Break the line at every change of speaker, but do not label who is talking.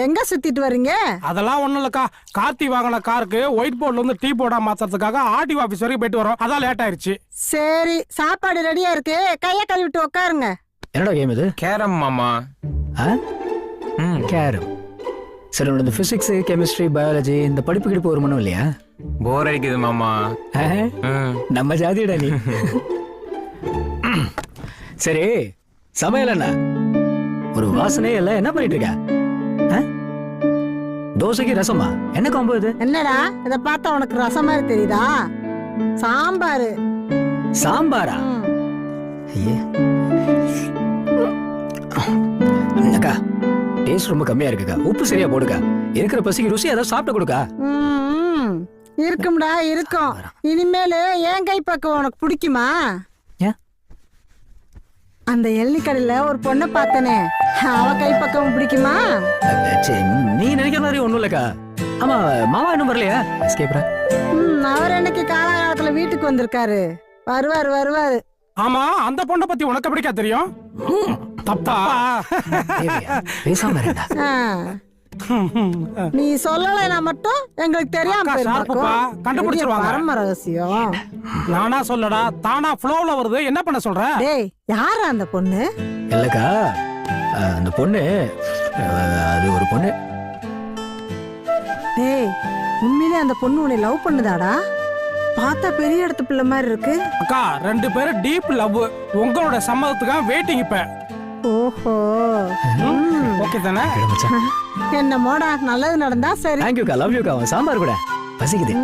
எங்க சுத்திட்டு வர்றீங்க?
அதெல்லாம் ஒண்ணும் இல்லக்கா. கார்த்தி வாங்கின காருக்கு ஒயிட் போர்ட்ல இருந்து டீ போர்டா மாத்துறதுக்காக ஆர்டிஓ ஆபீஸ் வரைக்கும் போயிட்டு வரோம். அதான் லேட் ஆயிருச்சு.
சரி, சாப்பாடு ரெடியா இருக்கு, கைய கழுவிட்டு உட்காருங்க.
என்னடா கேம் இது?
கேரம் மாமா.
கேரம். சரி, உனக்கு இந்த பிசிக்ஸ், கெமிஸ்ட்ரி, பயாலஜி இந்த படிப்பு கிடிப்பு ஒரு மனம் இல்லையா?
போர் அடிக்குது மாமா.
நம்ம ஜாதிடா நீ. சரி, சமையல் என்ன? ஒரு வாசனையே இல்ல, என்ன பண்ணிட்டு இருக்க? தோசைக்கு ரசமா? என்ன காம்போ இது?
என்னடா இத பார்த்தா உனக்கு ரசம் மாதிரி தெரியுதா? சாம்பாரு.
சாம்பாரா? ஐயே, அக்கா டேஸ்ட் ரொம்ப கம்மியா இருக்குக்கா, உப்பு சரியா போடுக்கா. இருக்கிற பசிக்கு ருசி ஏதாவது சாப்பிட்டு கொடுக்கா.
இருக்கும்டா இருக்கும். இனிமேலு என் கை பக்கம் உனக்கு பிடிக்குமா? அந்த எள்ளி கடையில ஒரு பொண்ணை பார்த்தனே, அவ கை பக்கம் பிடிக்குமா?
நீ நினைக்கிற மாதிரி ஒண்ணும் இல்லக்கா. ஆமா, மாமா இன்னும் வரலையா?
அவர் என்னைக்கு காலகாலத்துல வீட்டுக்கு வந்திருக்காரு. வருவாரு.
ஆமா, அந்த பொண்ணை பத்தி உனக்கு எப்படிக்கா தெரியும்? தப்பா
பேசாம
நீ சொல்லலைன்னா மட்டும் எங்களுக்கு தெரியாம
கண்டுபிடிச்சிருவாங்க.
பரம ரகசியம்.
நானா சொல்லடா, தானா ஃப்ளோல வருது. என்ன பண்ண சொல்ற?
டேய், யாரா அந்த பொண்ணு?
இல்லக்கா, அந்த பொண்ணு அது ஒரு பொண்ணு.
டேய், உண்மையிலே அந்த பொண்ணு உன்னை லவ் பண்ணுதாடா? பார்த்தா பெரிய இடத்து பிள்ளை மாதிரி இருக்கு.
அக்கா, 2 பேரும் டீப் லவ். உங்களோட சம்மதத்துக்காக வெயிட்டிங் இப்ப.
ஓஹோ,
ஓகே தானே?
என்னமோடா, நல்லது நடந்தா சரி.
தேங்க்யூக்கா, லவ் யூக்கா. சாம்பார் கூட பசிக்குது.